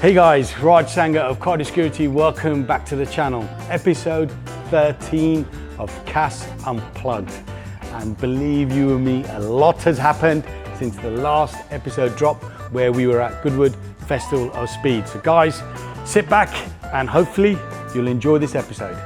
Hey guys, Raj Sanger of CAS Security. Welcome back to the channel. Episode 13 of CAS Unplugged. And believe you and me, a lot has happened since the last episode dropped where we were at Goodwood Festival of Speed. So guys, sit back and hopefully you'll enjoy this episode.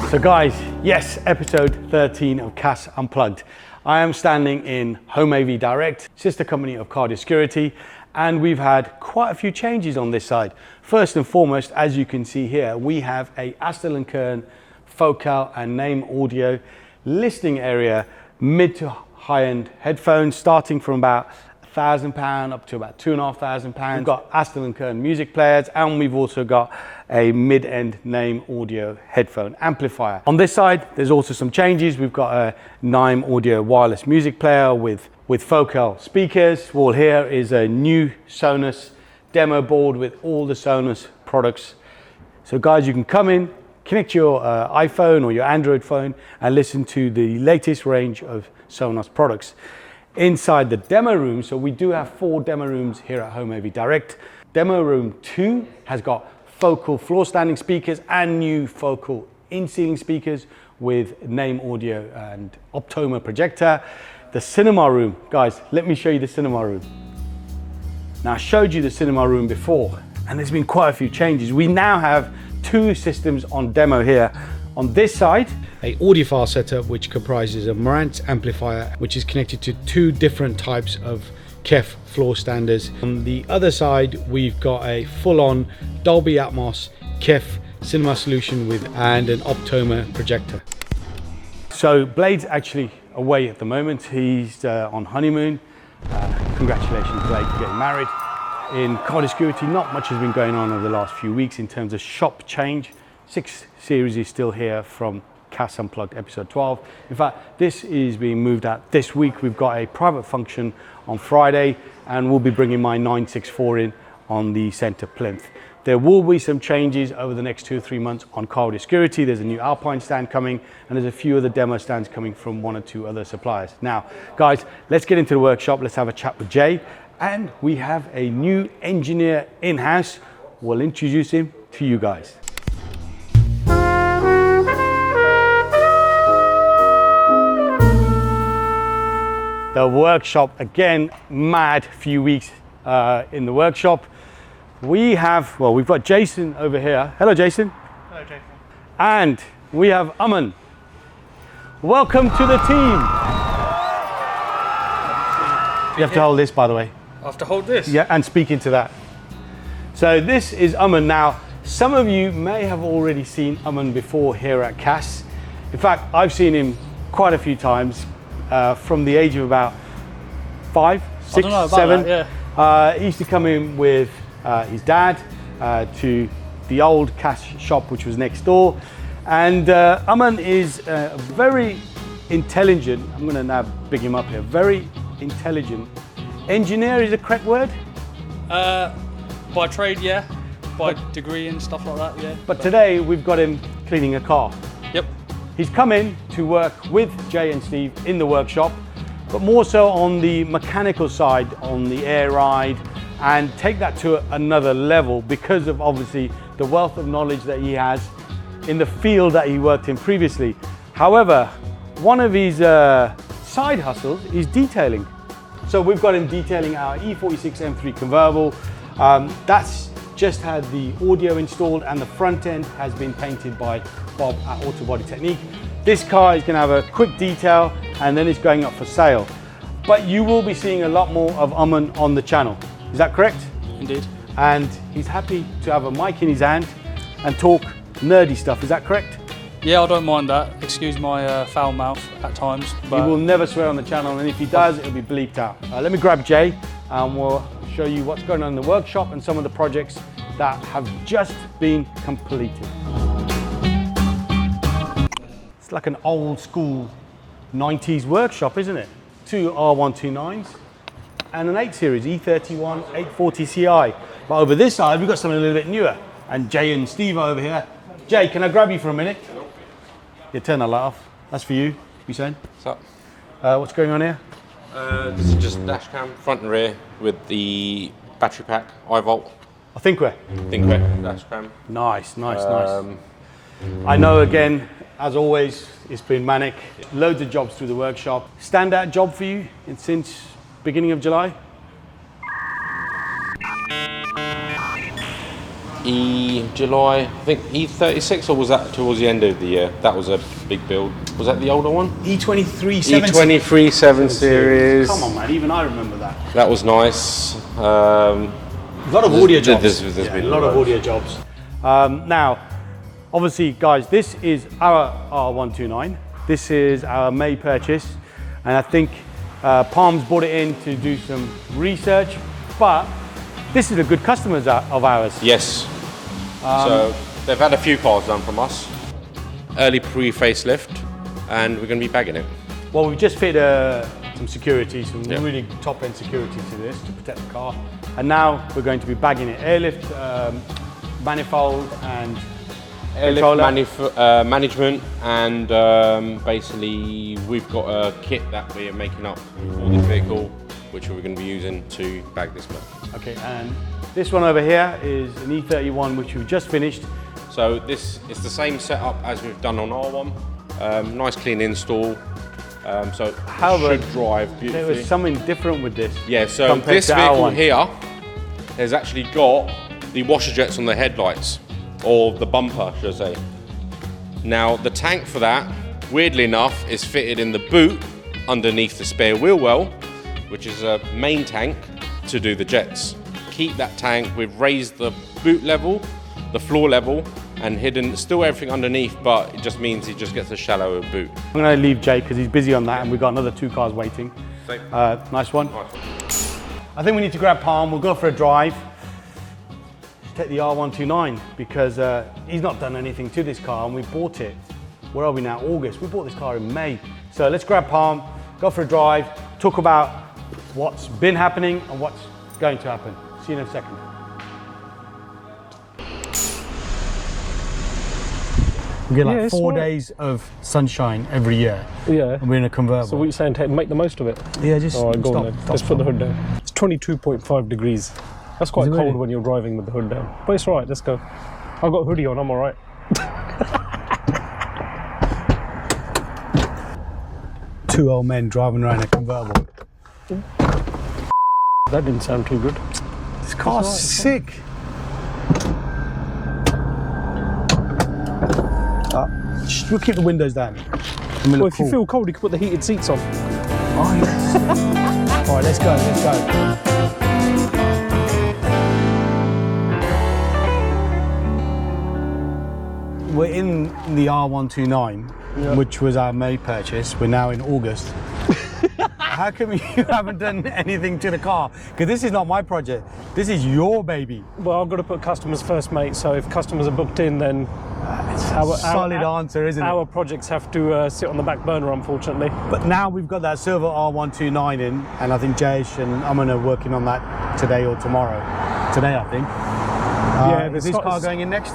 So guys, yes, episode 13 of CAS Unplugged. I am standing in Home AV Direct, sister company of CAS Security, and we've had quite a few changes on this side. First and foremost, as you can see here, we have a Astle & Kern Focal and Name Audio listening area, mid to high-end headphones, starting from about £1,000 up to about £2,500. We've got Astle & Kern music players, and we've also got a mid-end Name Audio headphone amplifier. On this side, there's also some changes. We've got a Name Audio wireless music player with Focal speakers. Well, here is a new Sonos demo board with all the Sonos products. So guys, you can come in, connect your iPhone or your Android phone and listen to the latest range of Sonos products. Inside the demo room, so we do have 4 demo rooms here at Home AV Direct. Demo room 2 has got Focal floor standing speakers and new Focal in-ceiling speakers with Name Audio and Optoma projector. The cinema room, guys, let me show you the cinema room. Now I showed you the cinema room before and there's been quite a few changes. We now have 2 systems on demo here. On this side, a audiophile setup which comprises a Marantz amplifier which is connected to 2 different types of CAF floor standers. On the other side, we've got a full-on Dolby Atmos CAF cinema solution and an Optoma projector. So Blade's actually away at the moment. He's on honeymoon. Congratulations, Blade, for getting married. In CAS Security, not much has been going on over the last few weeks in terms of shop change. 6 series is still here from CAS Unplugged episode 12. In fact, this is being moved out this week. We've got a private function on Friday and we'll be bringing my 964 in on the center plinth. There will be some changes over the next 2 or 3 months on CAS Security. There's a new Alpine stand coming and there's a few other demo stands coming from 1 or 2 other suppliers. Now, guys, let's get into the workshop. Let's have a chat with Jay. And we have a new engineer in-house. We'll introduce him to you guys. The workshop, again, mad few weeks in the workshop. We've got Jason over here. Hello, Jason. Hello, Jason. And we have Aman. Welcome to the team. You have to hold this, by the way. I have to hold this? Yeah, and speak into that. So this is Aman. Now, some of you may have already seen Aman before here at CAS. In fact, I've seen him quite a few times. From the age of about 5, 6, 7. That, yeah. He used to come in with his dad to the old CAS shop which was next door. And Aman is very intelligent, I'm going to now big him up here, very intelligent engineer, is the correct word? By trade, yeah. By degree and stuff like that, yeah. But today we've got him cleaning a car. Yep. He's come in to work with Jay and Steve in the workshop, but more so on the mechanical side, on the air ride, and take that to another level because of obviously the wealth of knowledge that he has in the field that he worked in previously. However, one of his side hustles is detailing. So we've got him detailing our E46 M3 convertible. That's just had the audio installed and the front end has been painted by Bob at Auto Body Technique. This car is going to have a quick detail and then it's going up for sale. But you will be seeing a lot more of Aman on the channel. Is that correct? Indeed. And he's happy to have a mic in his hand and talk nerdy stuff. Is that correct? Yeah, I don't mind that. Excuse my foul mouth at times. But He will never swear on the channel, and if he does, it'll be bleeped out. Let me grab Jay and we'll show you what's going on in the workshop and some of the projects that have just been completed. It's like an old school 90s workshop, isn't it? 2 R129s and an 8 Series E31 840 Ci. But over this side, we've got something a little bit newer. And Jay and Steve are over here. Jay, can I grab you for a minute? You turn the light off. That's for you, you saying? What's up? What's going on here? This is just dash cam, front and rear, with the battery pack, iVolt. I think we're. Dash cam. Nice. I know, again, as always, it's been manic. Loads of jobs through the workshop. Standout job for you since beginning of July? July, I think E36, or was that towards the end of the year? That was a big build. Was that the older one? E23 7 E23 7 Series. Come on, man, even I remember that. That was nice. A lot of audio jobs. There's been a lot of audio jobs. Now, obviously, guys, this is our R129. This is our May purchase, and I think Parm's brought it in to do some research, but this is a good customer of ours. Yes. So they've had a few cars done from us. Early pre-facelift, and we're going to be bagging it. Well, we've just fit some security, some really top-end security to this to protect the car. And now we're going to be bagging it. Airlift, manifold, and Airlift management, and basically we've got a kit that we're making up for this vehicle, which we're going to be using to bag this one. Okay, and this one over here is an E31, which we've just finished. So this is the same setup as we've done on R1. Nice clean install. So however, it should drive beautifully. There was something different with this. Yeah, so this vehicle here has actually got the washer jets on the headlights, or the bumper, should I say. Now, the tank for that, weirdly enough, is fitted in the boot underneath the spare wheel well, which is a main tank to do the jets. Keep that tank, we've raised the boot level, the floor level, and hidden still everything underneath, but it just means he just gets a shallower boot. I'm going to leave Jay because he's busy on that, and we've got another 2 cars waiting. Nice one. I think we need to grab Parm, we'll go for a drive. Take the R129 because he's not done anything to this car, and we bought it. Where are we now? August. We bought this car in May. So let's grab Parm, go for a drive, talk about what's been happening and what's going to happen. See you in a second. We get like 4 days of sunshine every year. Yeah. And we're in a convertible. So what you're saying, make the most of it? Yeah, just All right, go stop, on then. stop, Let's put the hood down. It's 22.5 degrees. That's quite cold when you're driving with the hood down. But it's all right, let's go. I've got a hoodie on, I'm all right. Two old men driving around a convertible. That didn't sound too good. This car's sick. We'll keep the windows down. Well, if you feel cold, you can put the heated seats on. Oh, yes. All right, let's go. We're in the R129, which was our May purchase. We're now in August. How come you haven't done anything to the car? Because this is not my project. This is your baby. Well, I've got to put customers first, mate. So if customers are booked in, then solid answer, isn't it? Our projects have to sit on the back burner, unfortunately. But now we've got that silver R129 in, and I think Jayesh and Aman are working on that today or tomorrow. Today, I think. Is this car going in next?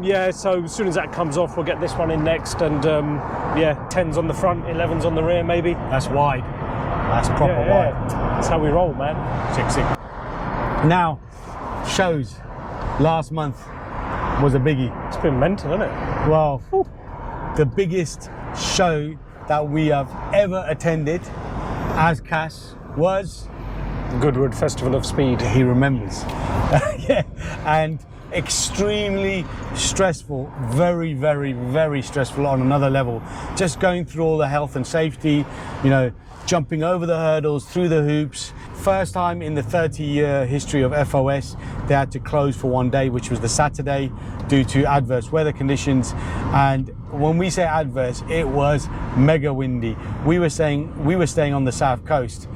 Yeah, so as soon as that comes off, we'll get this one in next, and 10's on the front, 11's on the rear, maybe. That's wide. That's proper wide. That's how we roll, man. Sick. Now, shows. Last month was a biggie. It's been mental, isn't it? Well, the biggest show that we have ever attended as CAS was Goodwood Festival of Speed. He remembers. Yeah, and extremely stressful, very, very, very stressful on another level. Just going through all the health and safety, jumping over the hurdles, through the hoops. First time in the 30-year history of FOS, they had to close for one day, which was the Saturday, due to adverse weather conditions. And when we say adverse, it was mega windy. We were staying on the south coast,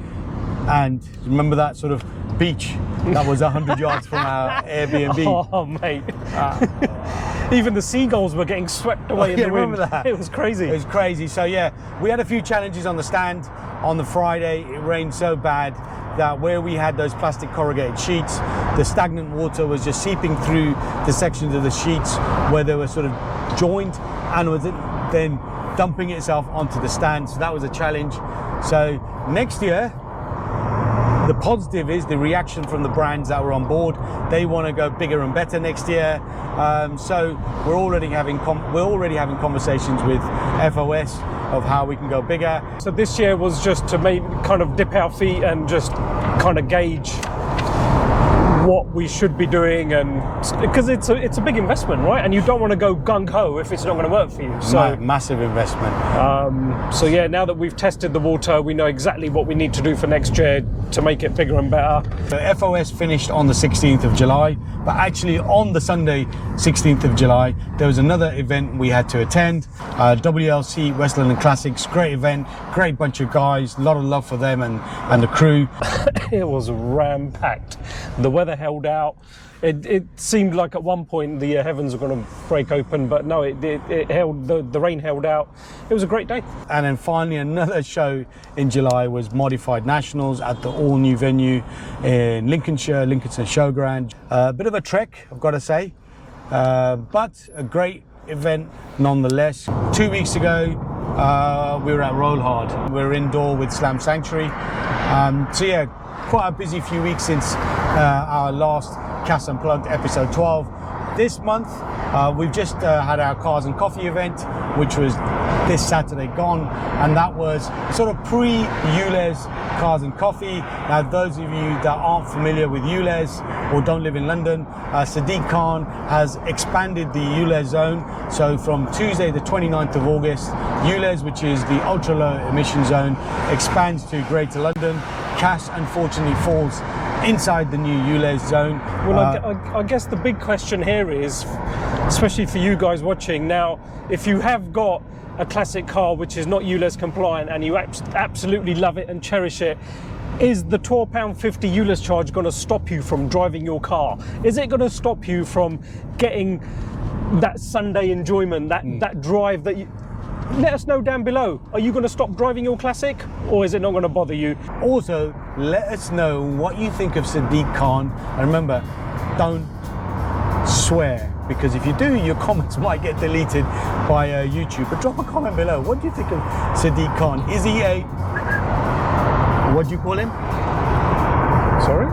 and remember that sort of beach that was 100 yards from our Airbnb. Oh, mate. Even the seagulls were getting swept away in the wind. Remember that? It was crazy. It was crazy. So yeah, we had a few challenges on the stand. On the Friday, it rained so bad that where we had those plastic corrugated sheets, the stagnant water was just seeping through the sections of the sheets where they were sort of joined, and then dumping itself onto the stand. So that was a challenge. So next year, the positive is the reaction from the brands that were on board. They want to go bigger and better next year. So we're already having conversations with FOS of how we can go bigger. So this year was just to kind of dip our feet and just kind of gauge what we should be doing, and because it's a big investment, right? And you don't want to go gung-ho if it's not going to work for you. So massive investment. So yeah, now that we've tested the water, we know exactly what we need to do for next year to make it bigger and better. So FOS finished on the 16th of July, but actually on the Sunday 16th of July there was another event we had to attend, WLC West London Classics. Great event, great bunch of guys, a lot of love for them and the crew. It was ram-packed. The weather held out. It seemed like at one point the heavens were going to break open, but no, it held. The rain held out. It was a great day. And then finally another show in July was Modified Nationals at the all-new venue in Lincolnshire Showground. A bit of a trek, I've got to say, but a great event nonetheless. 2 weeks ago we were at Roll Hard. We were indoor with Slam Sanctuary. So yeah, quite a busy few weeks since our last CAS Unplugged episode 12. This month we've just had our Cars and Coffee event, which was this Saturday gone, and that was sort of pre-ULEZ Cars and Coffee. Now those of you that aren't familiar with ULEZ or don't live in London, Sadiq Khan has expanded the ULEZ zone. So from Tuesday the 29th of August, ULEZ, which is the ultra low emission zone, expands to Greater London. CAS unfortunately falls inside the new ULEZ zone. Well, I guess the big question here is, especially for you guys watching now, if you have got a classic car which is not ULEZ compliant and you absolutely love it and cherish it, is the £12.50 ULEZ charge going to stop you from driving your car? Is it going to stop you from getting that Sunday enjoyment, that drive that you... Let us know down below. Are you going to stop driving your classic, or is it not going to bother you? Also, let us know what you think of Sadiq Khan. And remember, don't swear, because if you do, your comments might get deleted by YouTube. But drop a comment below. What do you think of Sadiq Khan? Is he a... what do you call him? Sorry?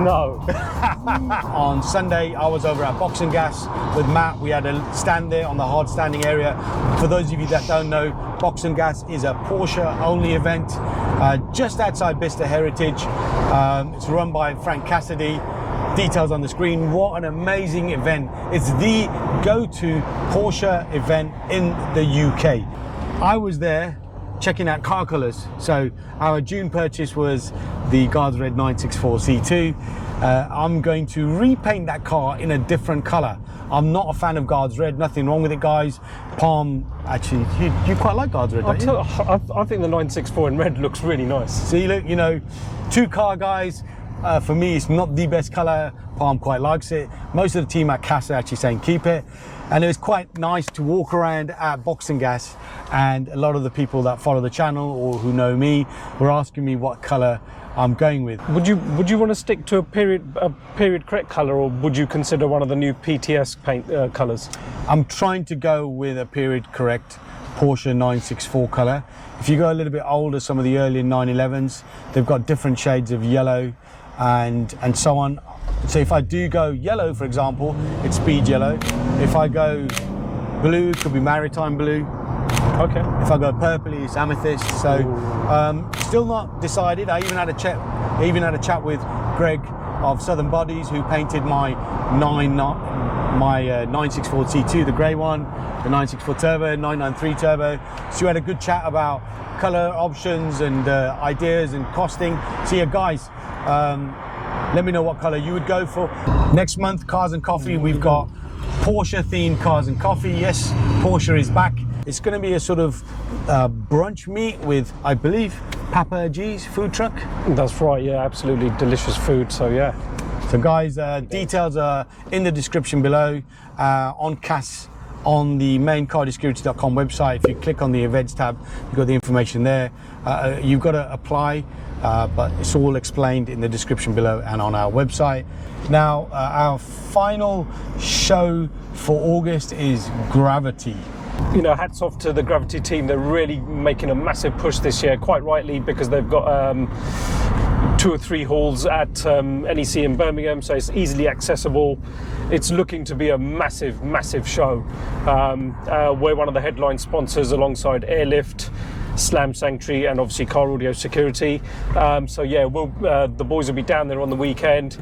No. On Sunday, I was over at Box and Gas with Matt. We had a stand there on the hard standing area. For those of you that don't know, Box and Gas is a Porsche only event just outside Bicester Heritage. It's run by Frank Cassidy. Details on the screen. What an amazing event. It's the go-to Porsche event in the UK. I was there checking out car colours. So our June purchase was the Guards Red 964 C2. I'm going to repaint that car in a different colour. I'm not a fan of Guards Red, nothing wrong with it, guys. Palm, actually, you quite like Guards Red, don't you? I think the 964 in red looks really nice. See, look, you know, two car guys. For me, it's not the best colour. Palm quite likes it. Most of the team at CAS are actually saying keep it. And it was quite nice to walk around at Box and Gas, and a lot of the people that follow the channel or who know me were asking me what colour I'm going with. Would you want to stick to a period correct colour, or would you consider one of the new PTS paint colours? I'm trying to go with a period correct Porsche 964 colour. If you go a little bit older, some of the earlier 911s, they've got different shades of yellow and so on. So if I do go yellow, for example, it's speed yellow. If I go blue, it could be maritime blue. Okay. If I go purpley, it's amethyst. So still not decided. I even had a chat with Greg of Southern Bodies, who painted my 964 C2, the grey one, the 964 Turbo, 993 Turbo. So we had a good chat about colour options and ideas and costing. So yeah, guys, let me know what colour you would go for. Next month, Cars and Coffee, we've got Porsche themed Cars and Coffee. Yes, Porsche is back. It's going to be a sort of brunch meet with, I believe, Papa G's food truck. That's right, yeah, absolutely delicious food, so yeah. So guys, details are in the description below on CAS, on the main cardisecurity.com website. If you click on the events tab, you've got the information there. You've got to apply, but it's all explained in the description below and on our website. Now, our final show for August is Gravity. You know, hats off to the Gravity team. They're really making a massive push this year, quite rightly, because they've got 2 or 3 halls at NEC in Birmingham, so it's easily accessible. It's looking to be a massive, massive show. We're one of the headline sponsors alongside Airlift, Slam Sanctuary, and obviously Car Audio Security. So yeah, the boys will be down there on the weekend.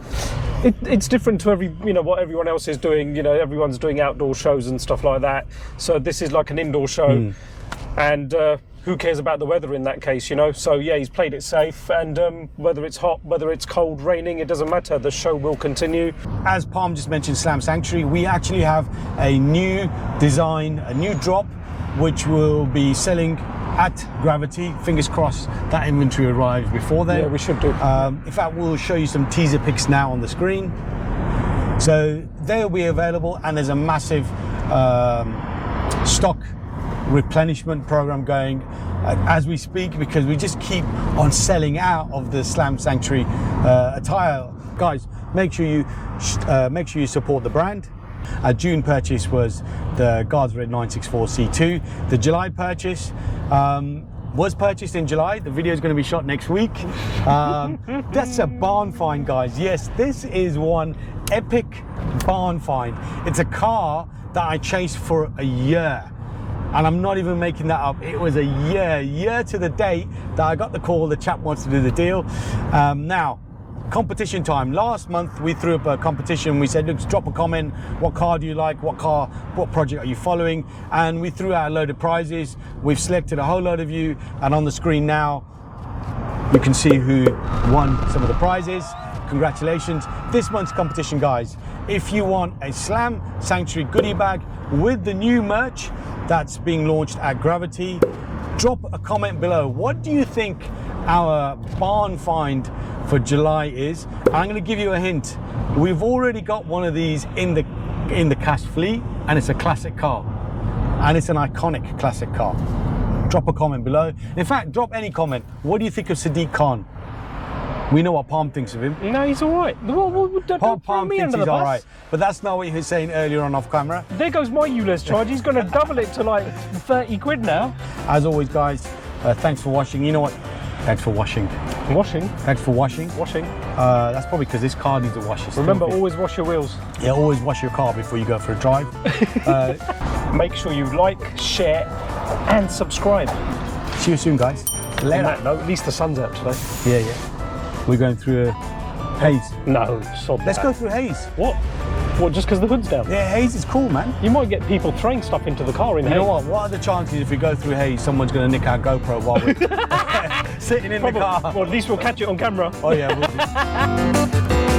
It's different to what everyone else is doing. You know, everyone's doing outdoor shows and stuff like that. So this is like an indoor show, and who cares about the weather in that case, you know? So yeah, he's played it safe, and whether it's hot, whether it's cold, raining, it doesn't matter. The show will continue. As Parm just mentioned, Slam Sanctuary, we actually have a new design, a new drop, which will be selling at Gravity. Fingers crossed that inventory arrives before then. Yeah, we should do. In fact, we'll show you some teaser pics now on the screen. So they'll be available, and there's a massive stock replenishment program going as we speak, because we just keep on selling out of the Slam Sanctuary attire. Guys, make sure you support the brand. Our June purchase was the Guards Red 964 C2. The July purchase was purchased in July. The video is going to be shot next week. That's a barn find, guys. Yes, this is one epic barn find. It's a car that I chased for a year. And I'm not even making that up. It was a year to the date that I got the call, the chap wants to do the deal. Now, competition time. Last month we threw up a competition. We said, look, drop a comment. What car do you like? What project are you following? And we threw out a load of prizes. We've selected a whole load of you. And on the screen now, you can see who won some of the prizes. Congratulations. This month's competition, guys, if you want a Slam Sanctuary goodie bag with the new merch that's being launched at Gravity, drop a comment below. What do you think our barn find for July is? I'm going to give you a hint. We've already got one of these in the CAS fleet, and it's a classic car, and it's an iconic classic car. Drop a comment below. In fact, drop any comment. What do you think of Sadiq Khan? We know what Parm thinks of him. No, he's all right. Don't throw me under the bus. All right, but that's not what he was saying earlier on off camera. There goes my ULEZ charge. He's going to double it to like 30 quid now. As always, guys, thanks for watching. You know what? Thanks for washing. Washing? Thanks for washing. Washing. That's probably because this car needs a wash. Remember, always wash your wheels. Yeah, always wash your car before you go for a drive. Make sure you like, share, and subscribe. See you soon, guys. Later. On that note, at least the sun's out today. Yeah. We're going through a haze. No, Let's go through haze. What? What, just because the hood's down? Yeah, haze is cool, man. You might get people throwing stuff into the car in haze. You know what? What are the chances if we go through haze, someone's going to nick our GoPro while we're sitting in the car? Well, at least we'll catch it on camera. Oh, yeah, we'll do.